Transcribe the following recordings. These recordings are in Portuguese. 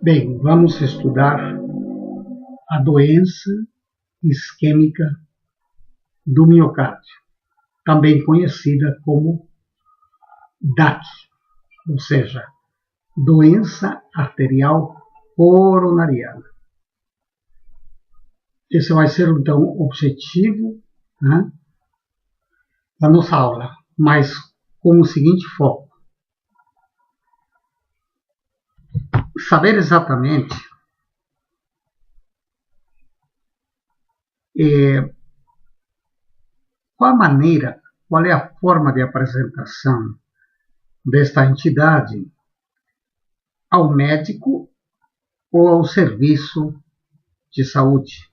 Bem, vamos estudar a doença isquêmica do miocárdio, também conhecida como DAC, ou seja, doença arterial coronariana. Esse vai ser, então, o objetivo, né, da nossa aula, mas com o seguinte foco: saber exatamente qual é a forma de apresentação desta entidade ao médico ou ao serviço de saúde.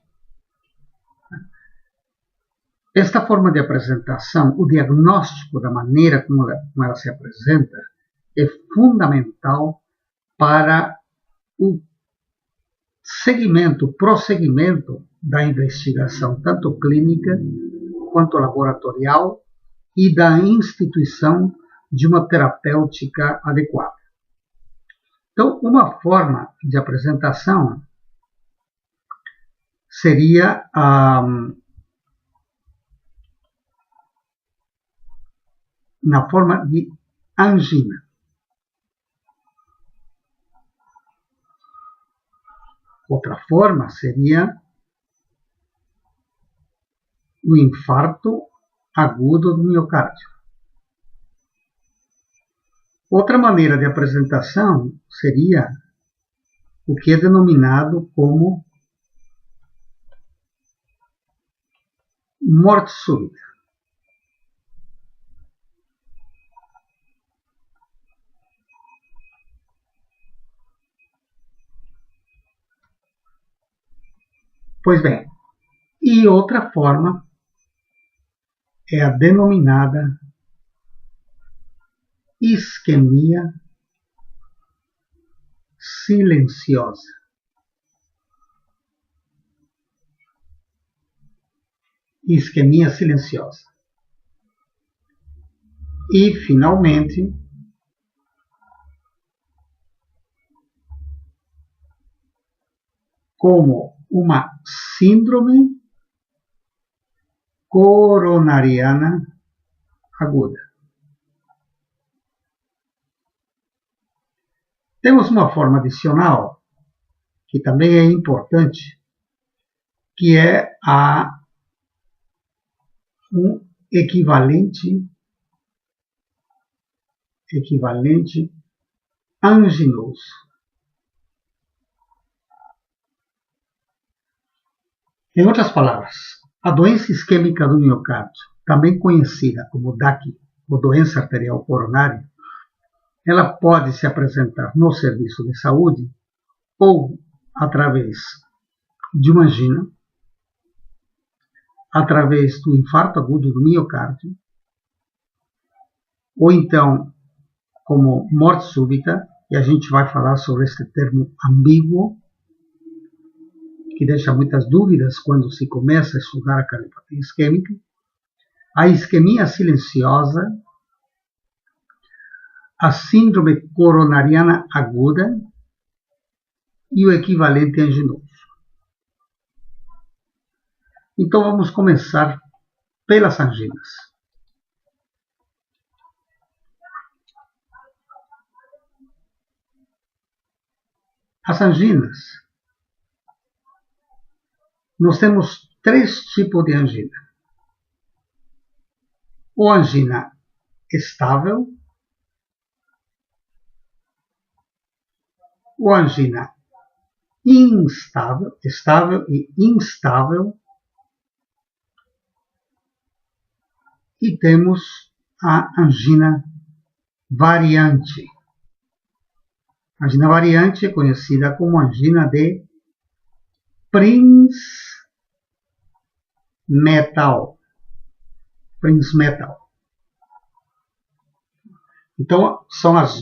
Esta forma de apresentação, o diagnóstico da maneira como ela se apresenta, é fundamental para o prosseguimento da investigação, tanto clínica quanto laboratorial, e da instituição de uma terapêutica adequada. Então, uma forma de apresentação seria na forma de angina. Outra forma seria o infarto agudo do miocárdio. Outra maneira de apresentação seria o que é denominado como morte súbita. Pois bem, e outra forma é a denominada isquemia silenciosa. Isquemia silenciosa. E, finalmente, como uma síndrome coronariana aguda. Temos uma forma adicional, que também é importante, que é um equivalente anginoso. Em outras palavras, a doença isquêmica do miocárdio, também conhecida como DAC, ou doença arterial coronária, ela pode se apresentar no serviço de saúde ou através de uma angina, através do infarto agudo do miocárdio, ou então como morte súbita, e a gente vai falar sobre este termo ambíguo, que deixa muitas dúvidas quando se começa a estudar a cardiopatia isquêmica, a isquemia silenciosa, a síndrome coronariana aguda e o equivalente anginoso. Então vamos começar pelas anginas. As anginas, nós temos 3 tipos de angina. Ou angina estável, ou angina instável, estável e instável, e temos a angina variante. A angina variante é conhecida como angina de Prinzmetal. Então, são as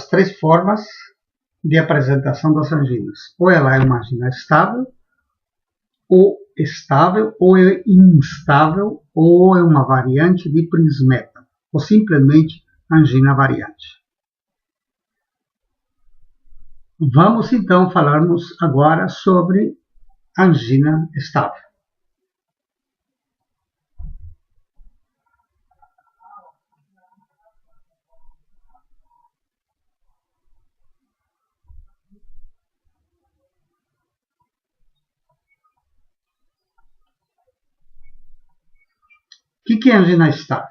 3 formas de apresentação das anginas. Ou ela é uma angina estável, ou é instável, ou é uma variante de Prinzmetal, ou simplesmente angina variante. Vamos então falarmos agora sobre angina estável. O que é angina estável?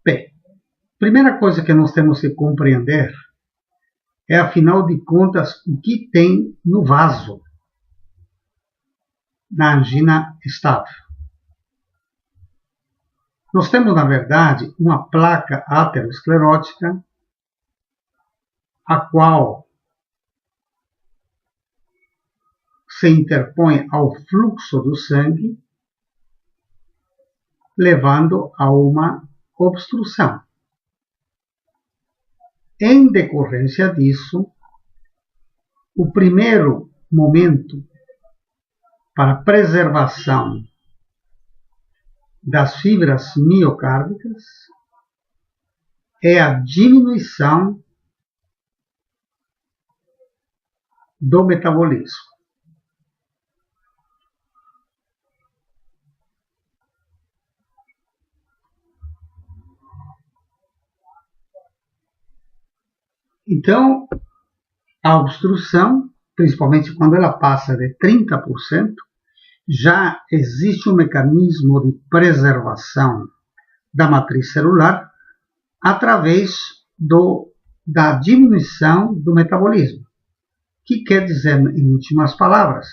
Bem, primeira coisa que nós temos que compreender é, afinal de contas, o que tem no vaso na angina estável. Nós temos, na verdade, uma placa aterosclerótica, a qual se interpõe ao fluxo do sangue, levando a uma obstrução. Em decorrência disso, o primeiro momento para a preservação das fibras miocárdicas é a diminuição do metabolismo. Então, a obstrução, principalmente quando ela passa de 30%, já existe um mecanismo de preservação da matriz celular através da diminuição do metabolismo, que quer dizer, em últimas palavras,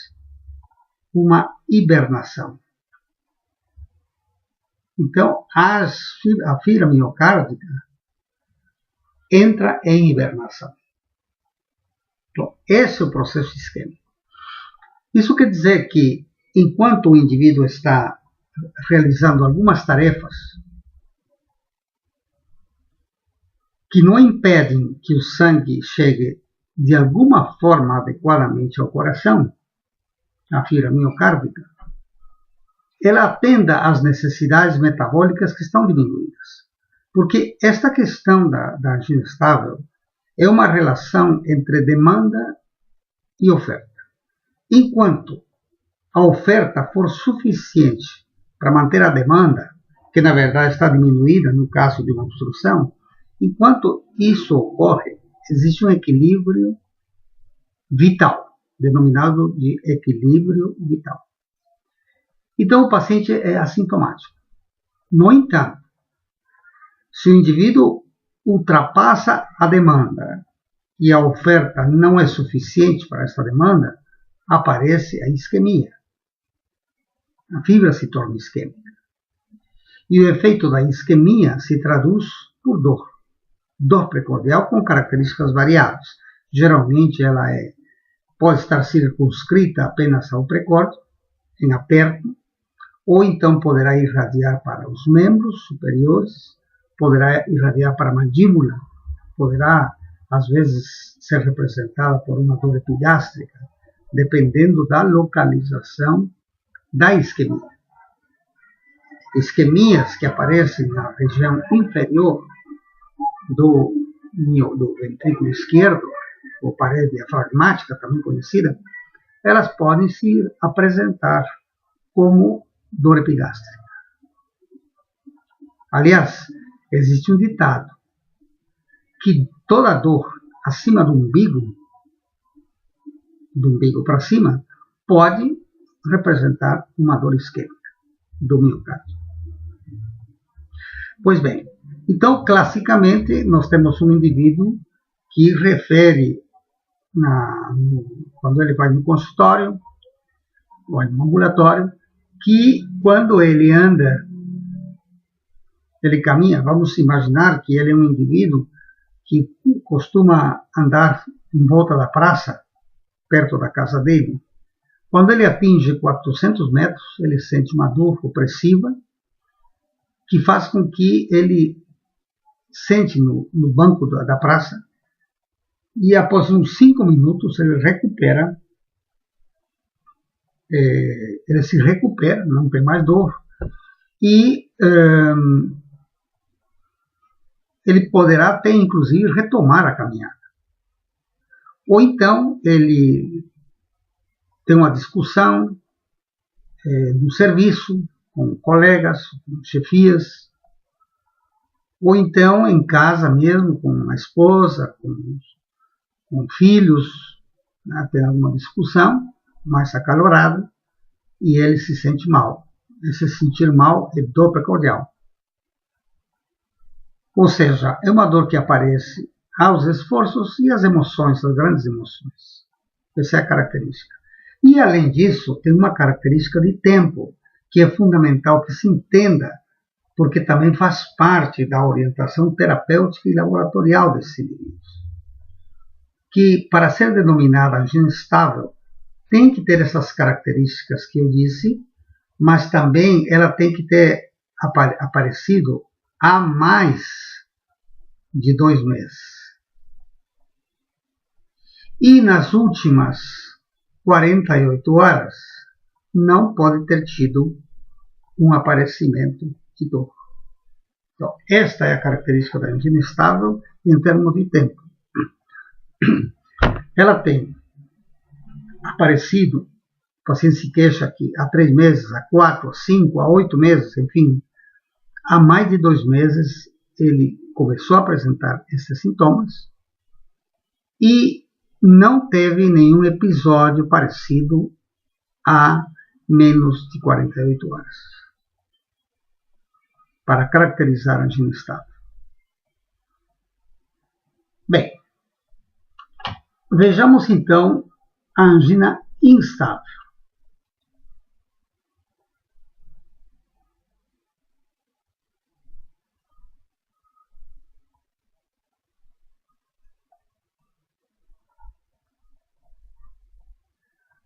uma hibernação. Então, a fibra miocárdica entra em hibernação. Então, esse é o processo isquêmico. Isso quer dizer que, enquanto o indivíduo está realizando algumas tarefas que não impedem que o sangue chegue de alguma forma adequadamente ao coração, a fibra miocárdica, ela atenda às necessidades metabólicas que estão diminuídas. Porque esta questão da angina estável é uma relação entre demanda e oferta. Enquanto a oferta for suficiente para manter a demanda, que na verdade está diminuída no caso de uma obstrução, enquanto isso ocorre, existe um equilíbrio vital, denominado de equilíbrio vital. Então o paciente é assintomático. No entanto, se o indivíduo ultrapassa a demanda e a oferta não é suficiente para essa demanda, aparece a isquemia. A fibra se torna isquêmica. E o efeito da isquemia se traduz por dor. Dor precordial com características variadas. Geralmente ela pode estar circunscrita apenas ao precórdio, em aperto, ou então poderá irradiar para os membros superiores, poderá irradiar para a mandíbula, poderá, às vezes, ser representada por uma dor epigástrica, dependendo da localização da isquemia. Isquemias que aparecem na região inferior do ventrículo esquerdo, ou parede diafragmática, também conhecida, elas podem se apresentar como dor epigástrica. Aliás, existe um ditado que toda dor acima do umbigo para cima, pode representar uma dor isquêmica do miocárdio. Pois bem, então, classicamente, nós temos um indivíduo que refere, quando ele vai no consultório ou no ambulatório, que quando ele anda, ele caminha, vamos imaginar que ele é um indivíduo que costuma andar em volta da praça, perto da casa dele. Quando ele atinge 400 metros, ele sente uma dor opressiva que faz com que ele sente no banco da praça e após uns 5 minutos ele se recupera, não tem mais dor e ele poderá até inclusive retomar a caminhada. Ou então ele tem uma discussão no serviço, com colegas, com chefias, ou então em casa mesmo, com a esposa, com filhos, né, tem alguma discussão mais acalorada e ele se sente mal. Esse sentir mal é dor precordial. Ou seja, é uma dor que aparece aos esforços e às emoções, às grandes emoções. Essa é a característica. E, além disso, tem uma característica de tempo, que é fundamental que se entenda, porque também faz parte da orientação terapêutica e laboratorial desses indivíduos. Que, para ser denominada angina estável, tem que ter essas características que eu disse, mas também ela tem que ter aparecido há mais de 2 meses. E nas últimas 48 horas não pode ter tido um aparecimento de dor. Então, esta é a característica da angina estável em termos de tempo. Ela tem aparecido, o paciente se queixa que há 3 meses, há 4, há 5, há 8 meses, enfim, há mais de 2 meses ele começou a apresentar esses sintomas e não teve nenhum episódio parecido há menos de 48 horas para caracterizar a angina estável. Bem, vejamos então a angina instável.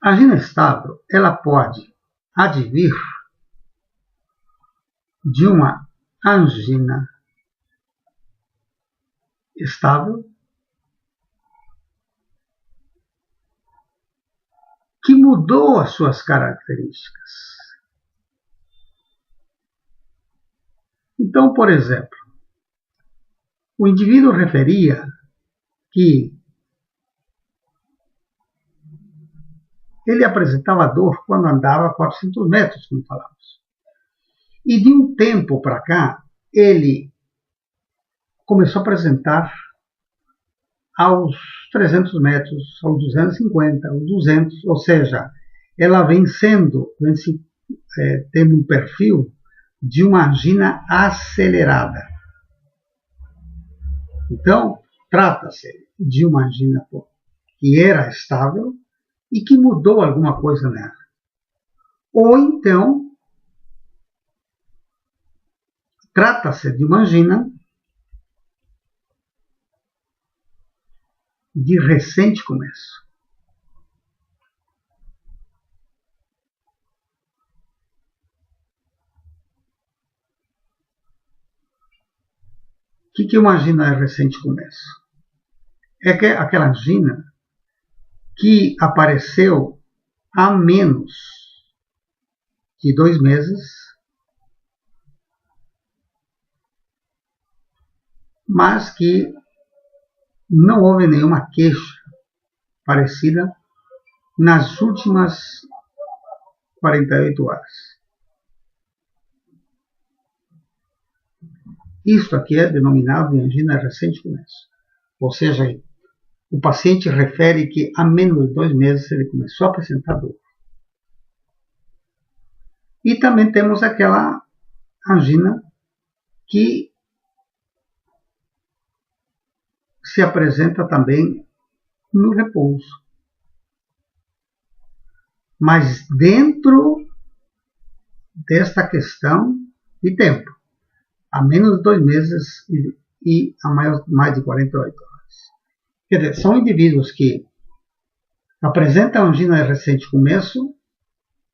A angina estável, ela pode advir de uma angina estável que mudou as suas características. Então, por exemplo, o indivíduo referia que ele apresentava dor quando andava 400 metros, como falamos. E de um tempo para cá, ele começou a apresentar aos 300 metros, aos 250, aos 200, ou seja, ela vem tendo um perfil de uma angina acelerada. Então, trata-se de uma angina que era estável e que mudou alguma coisa nela. Ou então, trata-se de uma angina de recente começo. O que é uma angina de recente começo? É aquela angina que apareceu há menos de 2 meses, mas que não houve nenhuma queixa parecida nas últimas 48 horas. Isto aqui é denominado de angina de recente começo. Ou seja, o paciente refere que há menos de 2 meses ele começou a apresentar dor. E também temos aquela angina que se apresenta também no repouso. Mas dentro desta questão de tempo, há menos de 2 meses e há mais de 48 horas. Quer dizer, são indivíduos que apresentam angina de recente começo,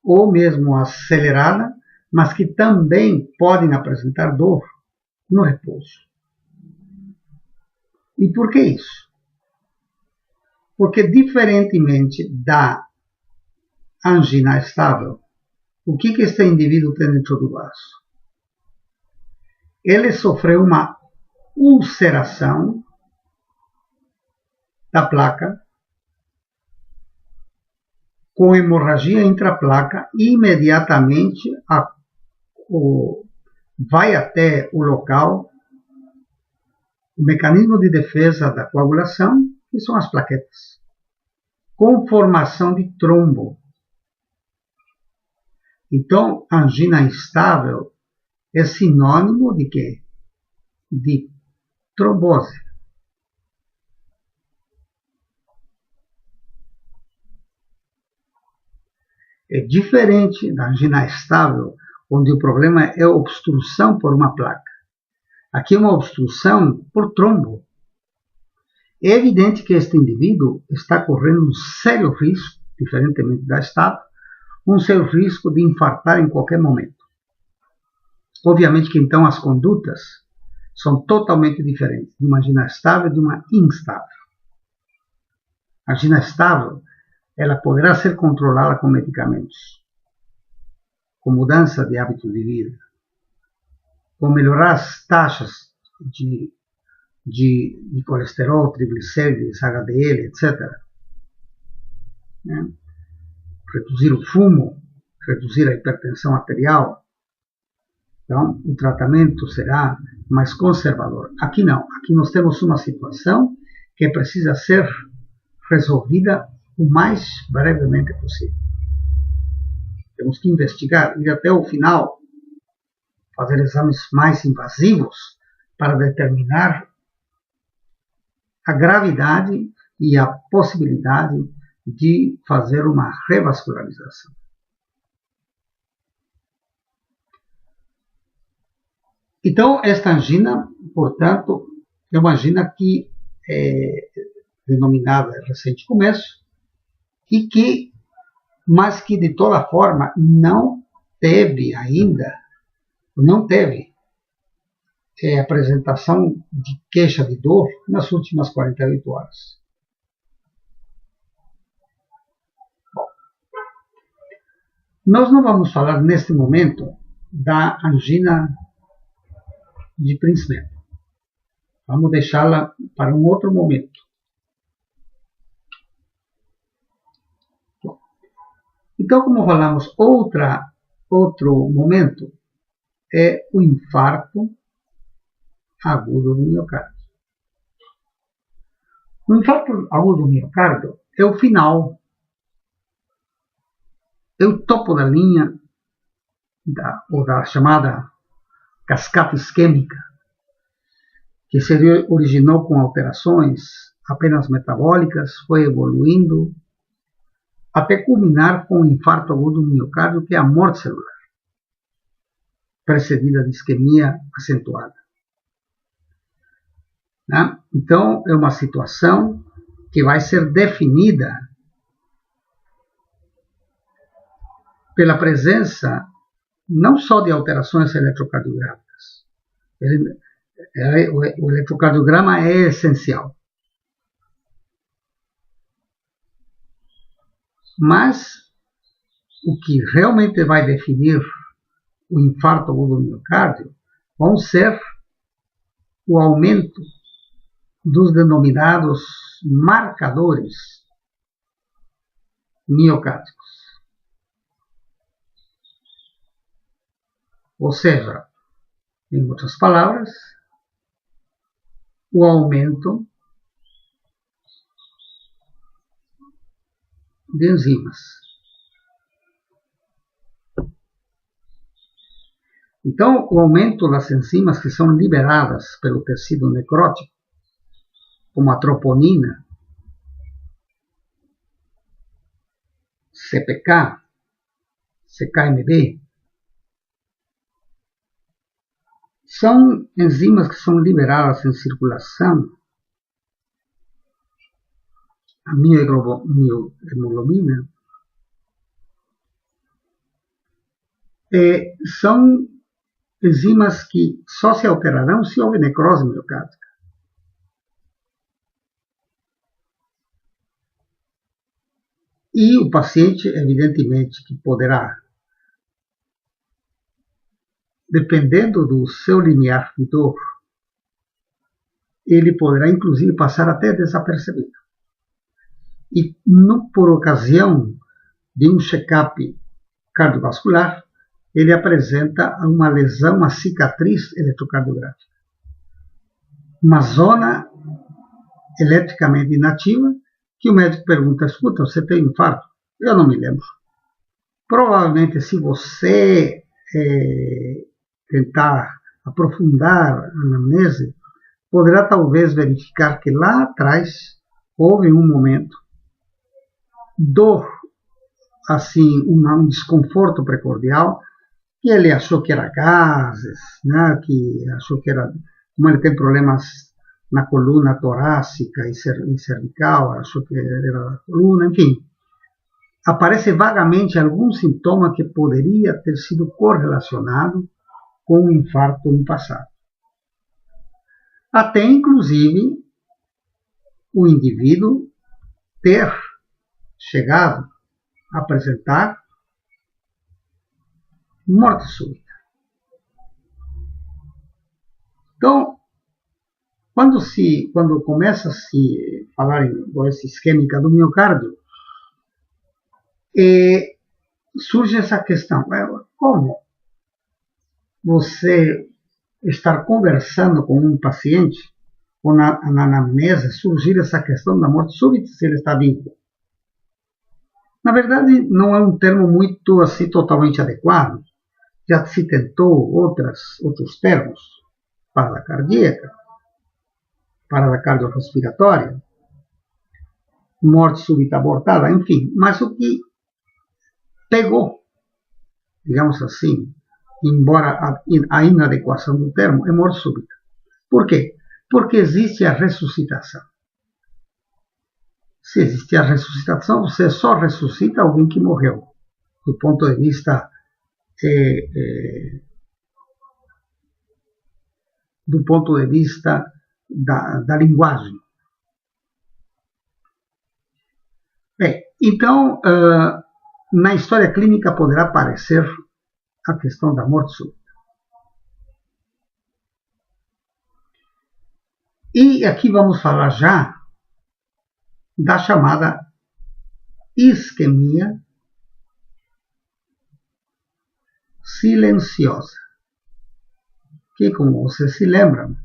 ou mesmo acelerada, mas que também podem apresentar dor no repouso. E por que isso? Porque, diferentemente da angina estável, o que este indivíduo tem dentro do vaso? Ele sofreu uma ulceração da placa com hemorragia intraplaca, imediatamente vai até o local o mecanismo de defesa da coagulação, que são as plaquetas, com formação de trombo. Então, angina instável é sinônimo de quê? De trombose. É diferente da angina estável, onde o problema é obstrução por uma placa. Aqui é uma obstrução por trombo. É evidente que este indivíduo está correndo um sério risco, diferentemente da estável, um sério risco de infartar em qualquer momento. Obviamente que então as condutas são totalmente diferentes de uma angina estável e de uma instável. A angina estável, ela poderá ser controlada com medicamentos, com mudança de hábito de vida, com melhorar as taxas de colesterol, triglicérides, HDL, etc. Né? Reduzir o fumo, reduzir a hipertensão arterial. Então, o tratamento será mais conservador. Aqui não. Aqui nós temos uma situação que precisa ser resolvida o mais brevemente possível. Temos que investigar, ir até o final, fazer exames mais invasivos para determinar a gravidade e a possibilidade de fazer uma revascularização. Então, esta angina, portanto, é uma angina que é denominada recente começo, mas que de toda forma não teve apresentação de queixa de dor nas últimas 48 horas. Bom, nós não vamos falar neste momento da angina de Prinzmetal. Vamos deixá-la para um outro momento. Então, como falamos, outro momento é o infarto agudo do miocárdio. O infarto agudo do miocárdio é o final, é o topo da linha da chamada cascata isquêmica, que se originou com alterações apenas metabólicas, foi evoluindo até culminar com o infarto agudo do miocárdio, que é a morte celular, precedida de isquemia acentuada. Então, é uma situação que vai ser definida pela presença não só de alterações eletrocardiográficas. O eletrocardiograma é essencial. Mas o que realmente vai definir o infarto agudo do miocárdio vão ser o aumento dos denominados marcadores miocárdicos. Ou seja, em outras palavras, o aumento de enzimas. Então, o aumento das enzimas que são liberadas pelo tecido necrótico, como a troponina, CPK, CKMB, são enzimas que são liberadas em circulação. A miohemoglobina são enzimas que só se alterarão se houver necrose miocárdica. E o paciente, evidentemente, que poderá, dependendo do seu limiar de dor, ele poderá inclusive passar até desapercebido. E por ocasião de um check-up cardiovascular, ele apresenta uma lesão, uma cicatriz eletrocardiográfica. Uma zona eletricamente inativa, que o médico pergunta, escuta, você tem infarto? Eu não me lembro. Provavelmente, se você tentar aprofundar a anamnese, poderá talvez verificar que lá atrás houve um momento, dor, assim, um desconforto precordial, que ele achou que era gases, né, que achou que era, como ele tem problemas na coluna torácica e cervical, achou que era a coluna, enfim. Aparece vagamente algum sintoma que poderia ter sido correlacionado com um infarto no passado. Até, inclusive, o indivíduo ter chegado a apresentar morte súbita. Então, quando começa a se falar em doença isquêmica do miocárdio, surge essa questão: como você estar conversando com um paciente, ou na anamnese, surgir essa questão da morte súbita, se ele está vivo? Na verdade, não é um termo muito assim totalmente adequado. Já se tentou outros termos: parada cardíaca, parada cardiorrespiratória, morte súbita abortada, enfim. Mas o que pegou, digamos assim, embora a inadequação do termo, é morte súbita. Por quê? Porque existe a ressuscitação. Se existe a ressuscitação, você só ressuscita alguém que morreu, do ponto de vista da linguagem. Bem, então, na história clínica poderá aparecer a questão da morte súbita. E aqui vamos falar já da chamada isquemia silenciosa, que, como vocês se lembram,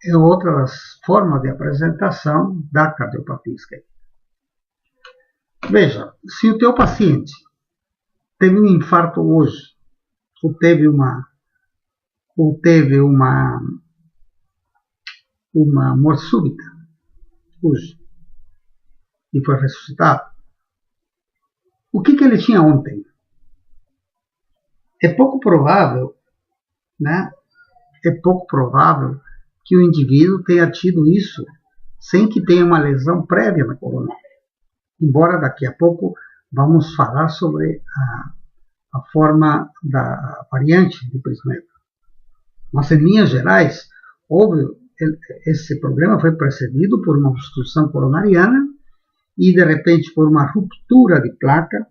é outra das formas de apresentação da cardiopatia isquêmica. Veja, se o teu paciente teve um infarto hoje, ou teve uma morte súbita hoje, e foi ressuscitado, o que ele tinha ontem? É pouco provável, né? É pouco provável que o indivíduo tenha tido isso sem que tenha uma lesão prévia na coronária. Embora daqui a pouco vamos falar sobre a forma da variante de Prismeta. Mas, em linhas gerais, esse problema foi precedido por uma obstrução coronariana e, de repente, por uma ruptura de placa,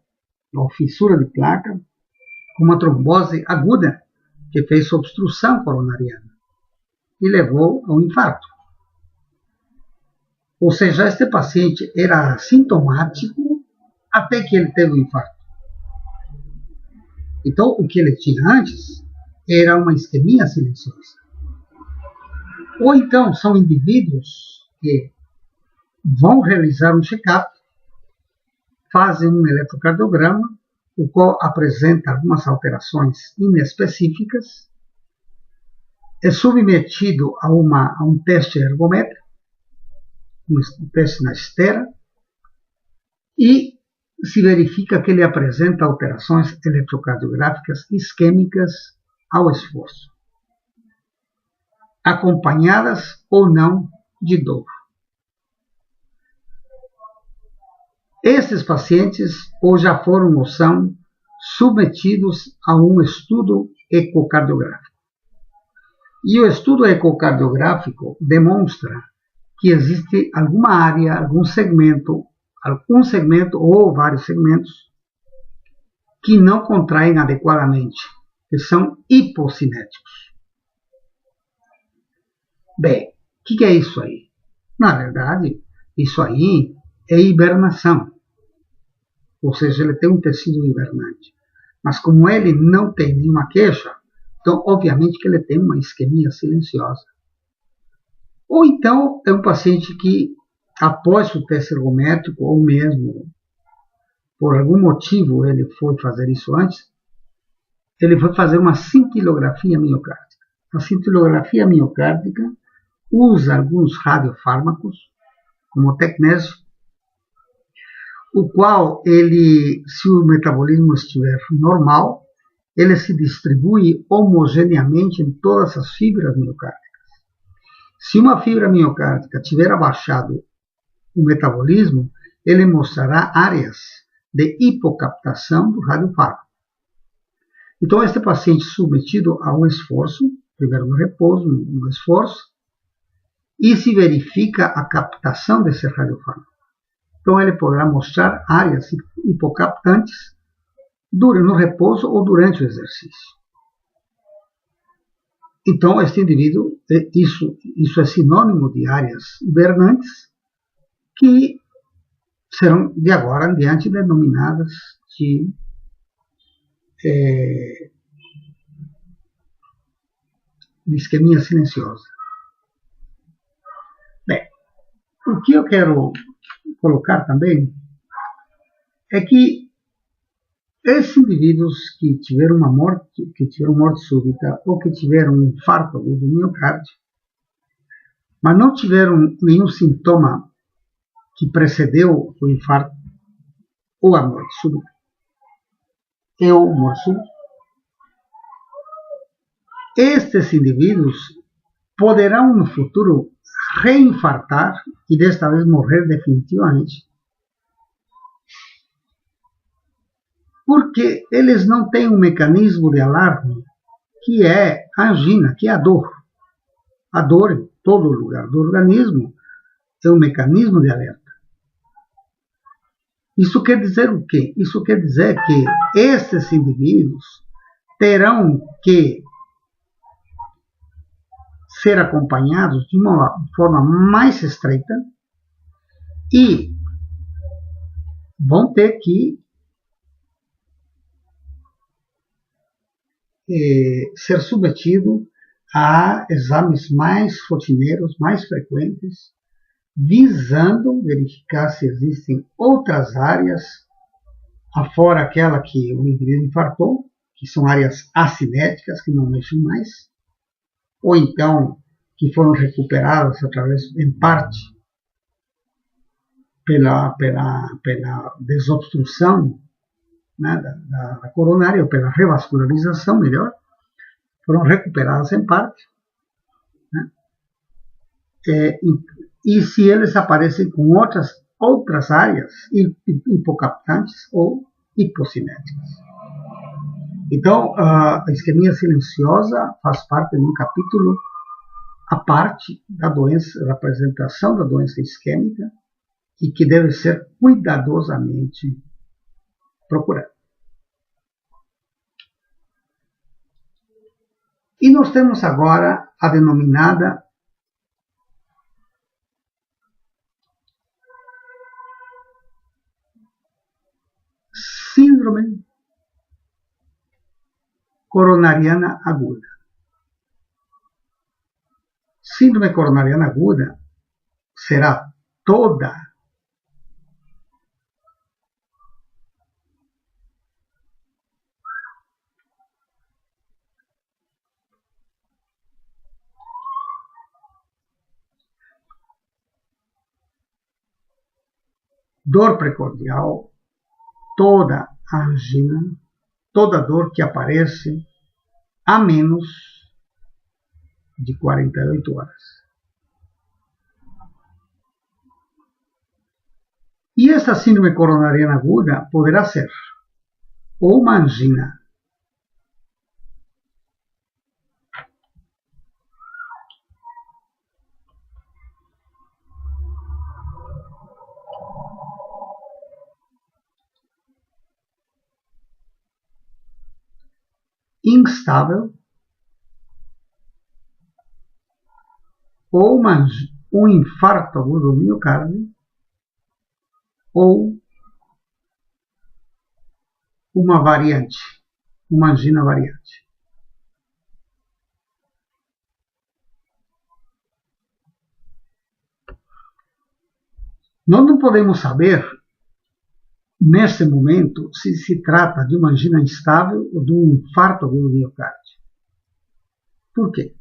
ou fissura de placa, uma trombose aguda que fez obstrução coronariana e levou a um infarto. Ou seja, este paciente era sintomático até que ele teve um infarto. Então, o que ele tinha antes era uma isquemia silenciosa. Ou então, são indivíduos que vão realizar um check-up, fazem um eletrocardiograma, o qual apresenta algumas alterações inespecíficas, é submetido a um teste ergométrico, um teste na esteira, e se verifica que ele apresenta alterações eletrocardiográficas isquêmicas ao esforço, acompanhadas ou não de dor. Esses pacientes ou já foram ou são submetidos a um estudo ecocardiográfico. E o estudo ecocardiográfico demonstra que existe alguma área, algum segmento ou vários segmentos que não contraem adequadamente, que são hipocinéticos. Bem, o que é isso aí? Na verdade, isso aí é hibernação. ou seja, ele tem um tecido hibernante. Mas como ele não tem nenhuma queixa, então obviamente que ele tem uma isquemia silenciosa. Ou então é um paciente que, após o teste ergométrico, ou mesmo por algum motivo ele foi fazer isso antes, ele foi fazer uma cintilografia miocárdica. A cintilografia miocárdica usa alguns radiofármacos, como o tecnésio, o qual ele, se o metabolismo estiver normal, ele se distribui homogeneamente em todas as fibras miocárdicas. Se uma fibra miocárdica tiver abaixado o metabolismo, ele mostrará áreas de hipocaptação do radiofármaco. Então, este paciente submetido a um esforço, primeiro no repouso, um esforço, e se verifica a captação desse radiofármaco. Então, ele poderá mostrar áreas hipocaptantes no repouso ou durante o exercício. Então, este indivíduo, isso é sinônimo de áreas hibernantes que serão, de agora em diante, denominadas de isquemia silenciosa. Bem, o que eu quero colocar também é que esses indivíduos que tiveram morte súbita ou que tiveram um infarto agudo do miocárdio, mas não tiveram nenhum sintoma que precedeu o infarto ou a morte súbita, estes indivíduos poderão no futuro reinfartar e desta vez morrer definitivamente, porque eles não têm um mecanismo de alarme que é a angina, que é a dor. A dor em todo lugar do organismo é um mecanismo de alerta. Isso quer dizer o quê? Isso quer dizer que esses indivíduos terão que ser acompanhados de uma forma mais estreita e vão ter que ser submetidos a exames mais rotineiros, mais frequentes, visando verificar se existem outras áreas, afora aquela que o indivíduo infartou, que são áreas acinéticas, que não mexem mais, ou então que foram recuperadas através, em parte, pela desobstrução, né, da coronária, ou pela revascularização, melhor, foram recuperadas em parte. Né? E se eles aparecem com outras áreas hipocaptantes ou hipocinéticas. Então, a isquemia silenciosa faz parte de um capítulo à parte da doença, da apresentação da doença isquêmica e que deve ser cuidadosamente procurada. E nós temos agora a denominada síndrome coronariana aguda. Síndrome coronariana aguda será toda dor precordial, toda angina, toda dor que aparece a menos de 48 horas. E essa síndrome coronariana aguda poderá ser ou uma angina instável, ou um infarto agudo do miocárdio, ou uma variante, uma angina variante. Nós não podemos saber, neste momento, se se trata de uma angina instável ou de um infarto agudo do miocárdio. Por quê?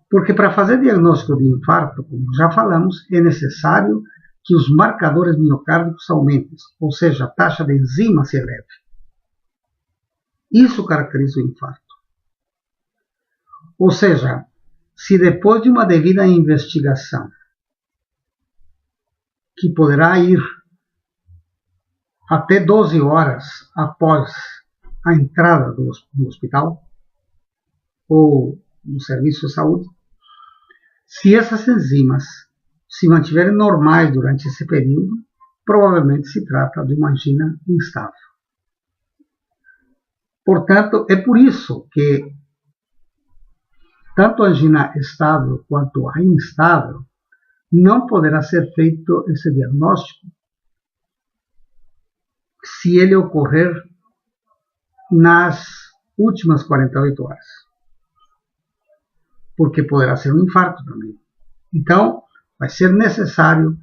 Porque para fazer diagnóstico de infarto, como já falamos, é necessário que os marcadores miocárdicos aumentem, ou seja, a taxa de enzima se eleve. Isso caracteriza o infarto. Ou seja, se depois de uma devida investigação, que poderá ir até 12 horas após a entrada do hospital ou no serviço de saúde, se essas enzimas se mantiverem normais durante esse período, provavelmente se trata de uma angina instável. Portanto, é por isso que tanto a angina estável quanto a instável não poderá ser feito esse diagnóstico se ele ocorrer nas últimas 48 horas, porque poderá ser um infarto também. Então, vai ser necessário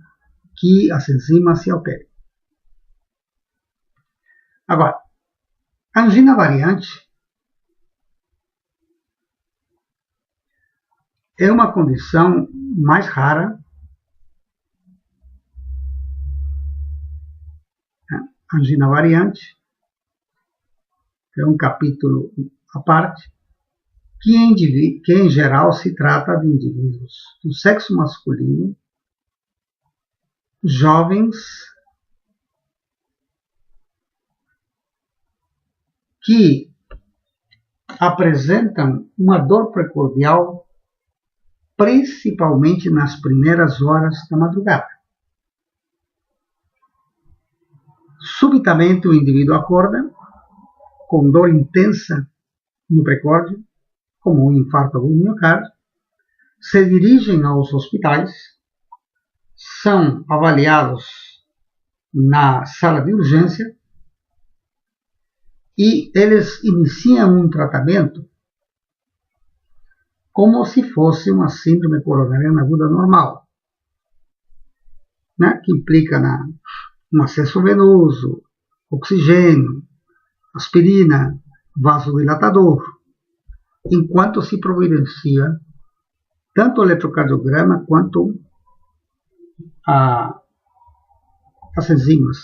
que as enzimas se alterem. Agora, a angina variante é uma condição mais rara. Angina variante é um capítulo à parte, que em geral se trata de indivíduos do sexo masculino, jovens, que apresentam uma dor precordial principalmente nas primeiras horas da madrugada. Subitamente o indivíduo acorda com dor intensa no precórdio, como um infarto agudo do miocárdio, se dirigem aos hospitais, são avaliados na sala de urgência e eles iniciam um tratamento como se fosse uma síndrome coronariana aguda normal, né, que implica um acesso venoso, oxigênio, aspirina, vasodilatador, enquanto se providencia tanto o eletrocardiograma quanto as enzimas.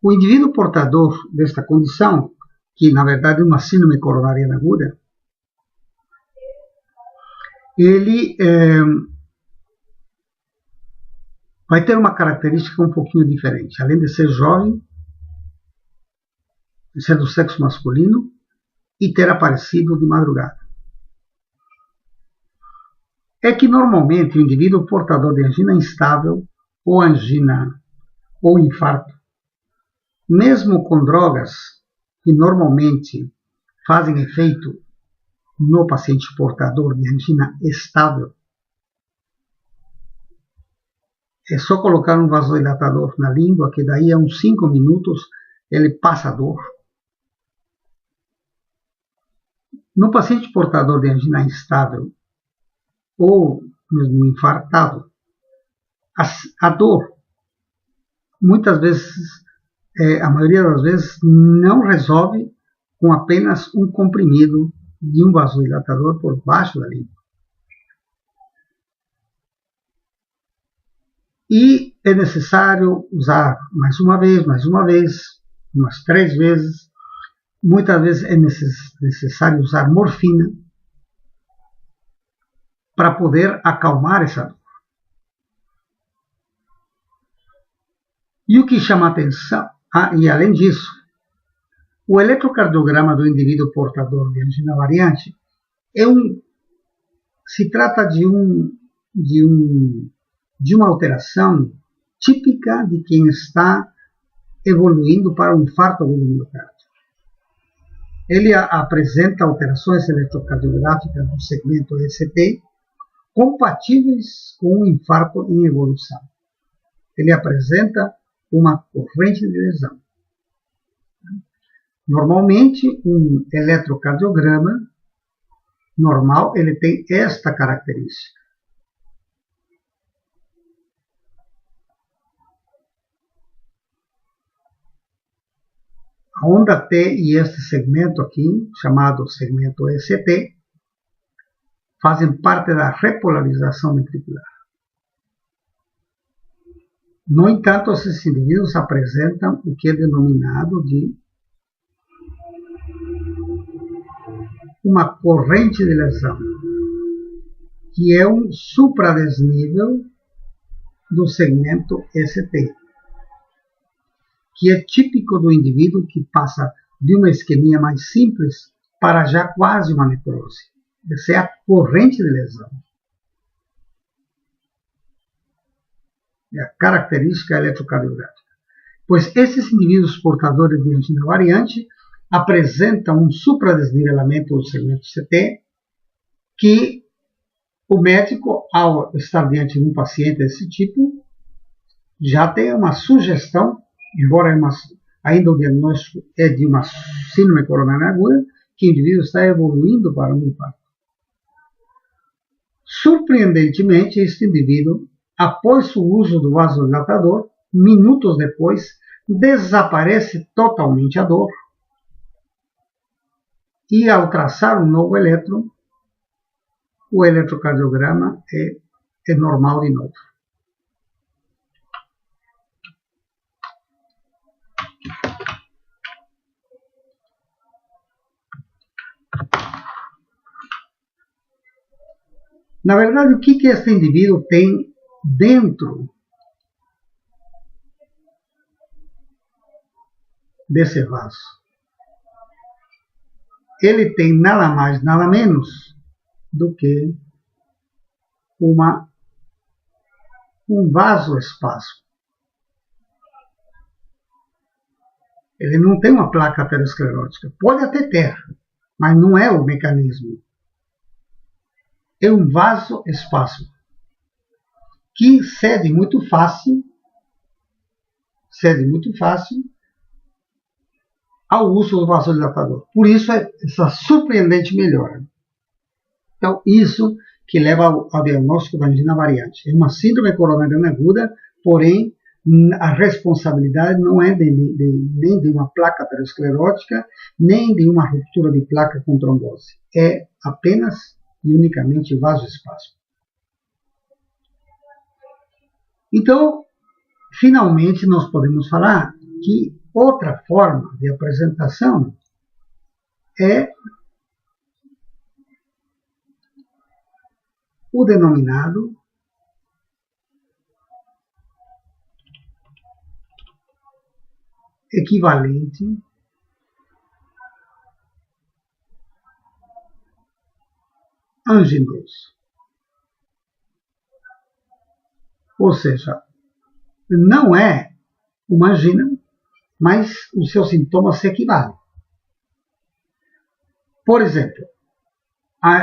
O indivíduo portador desta condição, que na verdade é uma síndrome coronariana aguda, ele vai ter uma característica um pouquinho diferente. Além de ser jovem, de ser do sexo masculino e ter aparecido de madrugada. É que normalmente o indivíduo portador de angina instável ou angina ou infarto, mesmo com drogas que normalmente fazem efeito no paciente portador de angina estável, é só colocar um vasodilatador na língua, que daí a uns 5 minutos ele passa a dor. No paciente portador de angina instável ou mesmo infartado, a dor, muitas vezes, a maioria das vezes, não resolve com apenas um comprimido de um vasodilatador por baixo da língua. E é necessário usar mais uma vez, umas 3 vezes. Muitas vezes é necessário usar morfina para poder acalmar essa dor. E o que chama a atenção, e além disso, o eletrocardiograma do indivíduo portador de angina variante se trata de uma alteração típica de quem está evoluindo para um infarto agudo do miocárdio. Ele apresenta alterações eletrocardiográficas no segmento ECT compatíveis com um infarto em evolução. Ele apresenta uma corrente de lesão. Normalmente, um eletrocardiograma normal ele tem esta característica. A onda T e este segmento aqui, chamado segmento ECT, fazem parte da repolarização ventricular. No entanto, esses indivíduos apresentam o que é denominado de uma corrente de lesão, que é um supradesnível do segmento ECT, que é típico do indivíduo que passa de uma isquemia mais simples para já quase uma necrose. Essa é a corrente de lesão. É a característica eletrocardiográfica. Pois esses indivíduos portadores de angina variante apresentam um supradesnivelamento do segmento CT que o médico, ao estar diante de um paciente desse tipo, já tem uma sugestão, embora ainda o diagnóstico é de uma síndrome coronária aguda, que o indivíduo está evoluindo para um infarto. Surpreendentemente, este indivíduo, após o uso do vasodilatador, minutos depois, desaparece totalmente a dor. E ao traçar um novo elétron, o eletrocardiograma é normal de novo. Na verdade, o que este indivíduo tem dentro desse vaso? Ele tem nada mais, nada menos do que um vasoespasmo. Ele não tem uma placa aterosclerótica. Pode até ter, mas não é o mecanismo. É um vasoespasmo que cede muito fácil ao uso do vasodilatador. Por isso, essa surpreendente melhora. Então, isso que leva ao diagnóstico da angina variante. É uma síndrome coronariana aguda, porém, a responsabilidade não é nem de uma placa aterosclerótica, nem de uma ruptura de placa com trombose. É apenas e unicamente vasoespasmo. Então, finalmente, nós podemos falar que outra forma de apresentação é o denominado equivalente anginoso. Ou seja, não é uma angina, mas os seus sintomas se equivalem. Por exemplo,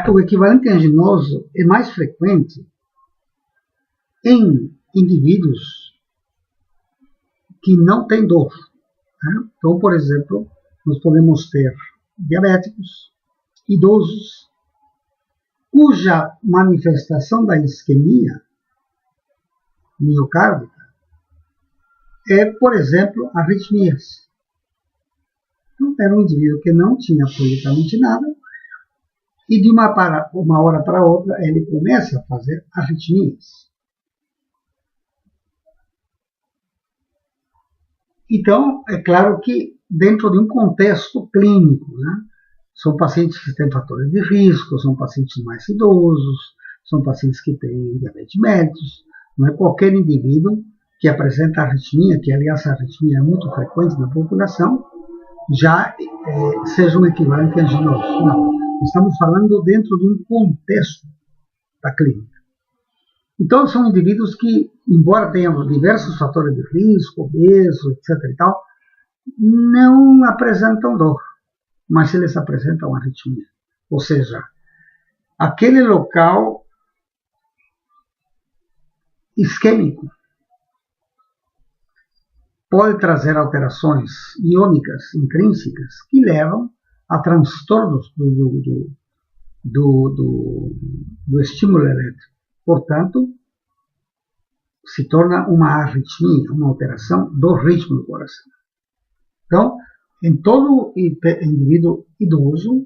o equivalente anginoso é mais frequente em indivíduos que não têm dor. Né? Então, por exemplo, nós podemos ter diabéticos, idosos, cuja manifestação da isquemia miocárdica é, por exemplo, arritmias. Então, era um indivíduo que não tinha absolutamente nada e de uma hora para outra ele começa a fazer arritmias. Então, é claro que dentro de um contexto clínico, né? São pacientes que têm fatores de risco, são pacientes mais idosos, são pacientes que têm diabetes mellitus. Não é qualquer indivíduo que apresenta arritmia, que aliás a arritmia é muito frequente na população, já seja um equivalente anginoso. Não, estamos falando dentro de um contexto da clínica. Então são indivíduos que, embora tenham diversos fatores de risco, obeso, etc. e tal, não apresentam dor, mas eles apresentam arritmia. Ou seja, aquele local isquêmico pode trazer alterações iônicas intrínsecas que levam a transtornos do estímulo elétrico. Portanto, se torna uma arritmia, uma alteração do ritmo do coração. Então, em todo indivíduo idoso,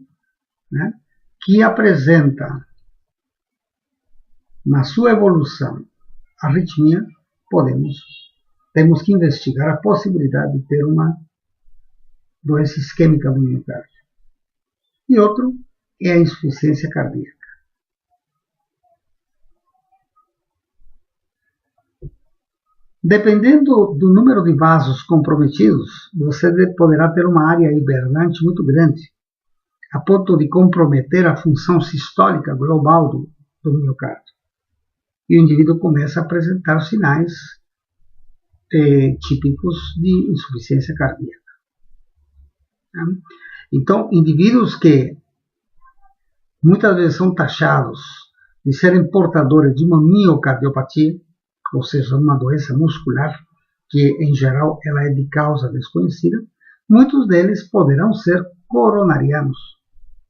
né, que apresenta na sua evolução arritmia, temos que investigar a possibilidade de ter uma doença isquêmica do miocárdio. E outro é a insuficiência cardíaca. Dependendo do número de vasos comprometidos, você poderá ter uma área hibernante muito grande, a ponto de comprometer a função sistólica global do miocárdio. E o indivíduo começa a apresentar sinais típicos de insuficiência cardíaca. Então, indivíduos que muitas vezes são taxados de serem portadores de uma miocardiopatia, ou seja, uma doença muscular, que em geral ela é de causa desconhecida, muitos deles poderão ser coronarianos.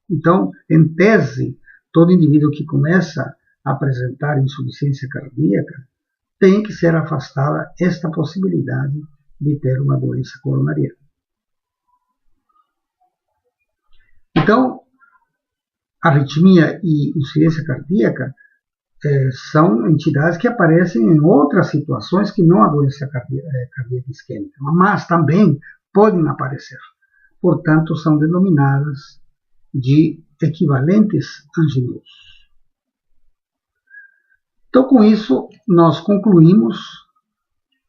Então, em tese, todo indivíduo que começa a apresentar insuficiência cardíaca tem que ser afastada esta possibilidade de ter uma doença coronariana. Então, arritmia e insuficiência cardíaca são entidades que aparecem em outras situações que não a doença cardíaca isquêmica, mas também podem aparecer. Portanto, são denominadas de equivalentes anginosos. Então, com isso, nós concluímos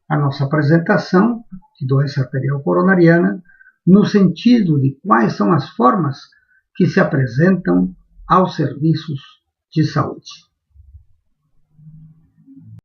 a nossa apresentação de doença arterial coronariana no sentido de quais são as formas que se apresentam aos serviços de saúde.